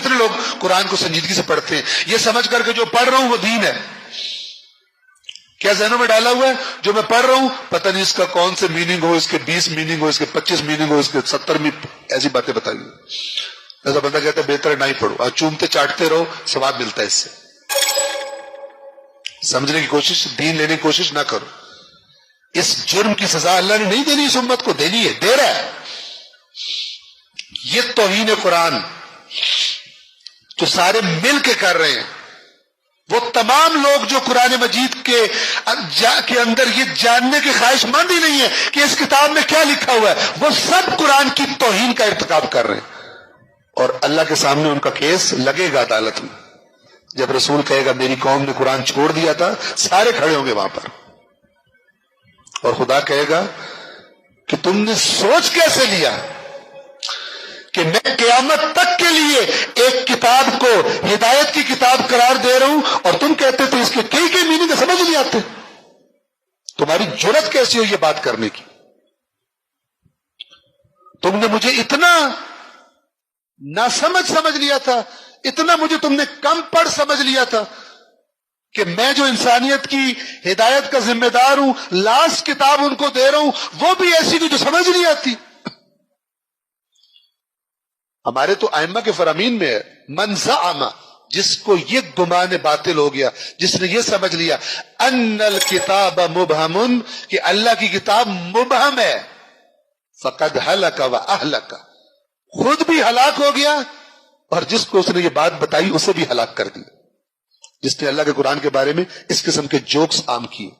کتنے لوگ قرآن کو سنجیدگی سے پڑھتے ہیں یہ سمجھ کر کے جو پڑھ رہا ہوں وہ دین ہے؟ کیا ذہنوں میں ڈالا ہوا ہے جو میں پڑھ رہا ہوں پتہ نہیں اس کا کون سے میننگ ہو، اس کے 20 میننگ ہو، اس کے 25 میننگ ہو، اس کے 70 میں ایسی باتیں بتائی. ایسا بندہ کہتا ہے بہتر ہے نہ ہی پڑھو، اور چومتے چاٹتے رہو، ثواب ملتا ہے اس سے. سمجھنے کی کوشش، دین لینے کی کوشش نہ کرو. اس جرم کی سزا اللہ نے نہیں دینی، اس امت کو دینی ہے، دے رہا ہے. یہ توہین قرآن جو سارے مل کے کر رہے ہیں، وہ تمام لوگ جو قرآن مجید کے اندر یہ جاننے کی خواہش مند ہی نہیں ہے کہ اس کتاب میں کیا لکھا ہوا ہے، وہ سب قرآن کی توہین کا ارتکاب کر رہے ہیں. اور اللہ کے سامنے ان کا کیس لگے گا عدالت میں. جب رسول کہے گا میری قوم نے قرآن چھوڑ دیا تھا، سارے کھڑے ہوں گے وہاں پر، اور خدا کہے گا کہ تم نے سوچ کیسے لیا کہ میں قیامت تک کے لیے ایک کتاب کو ہدایت کی کتاب قرار دے رہا ہوں اور تم کہتے تھے اس کے کئی میننگ سمجھ نہیں آتے. تمہاری جرت کیسی ہو یہ بات کرنے کی؟ تم نے مجھے اتنا نہ سمجھ لیا تھا، اتنا مجھے تم نے کم پڑھ سمجھ لیا تھا کہ میں جو انسانیت کی ہدایت کا ذمہ دار ہوں، لاسٹ کتاب ان کو دے رہا ہوں، وہ بھی ایسی کی جو سمجھ نہیں آتی. ہمارے تو ائمہ کے فرامین میں ہے من زعم، جس کو یہ گمان باطل ہو گیا، جس نے یہ سمجھ لیا ان الکتاب مبہم، کہ اللہ کی کتاب مبہم ہے، فقد ہلک و اہلک، خود بھی ہلاک ہو گیا اور جس کو اس نے یہ بات بتائی اسے بھی ہلاک کر دیا، جس نے اللہ کے قرآن کے بارے میں اس قسم کے جوکس عام کیے.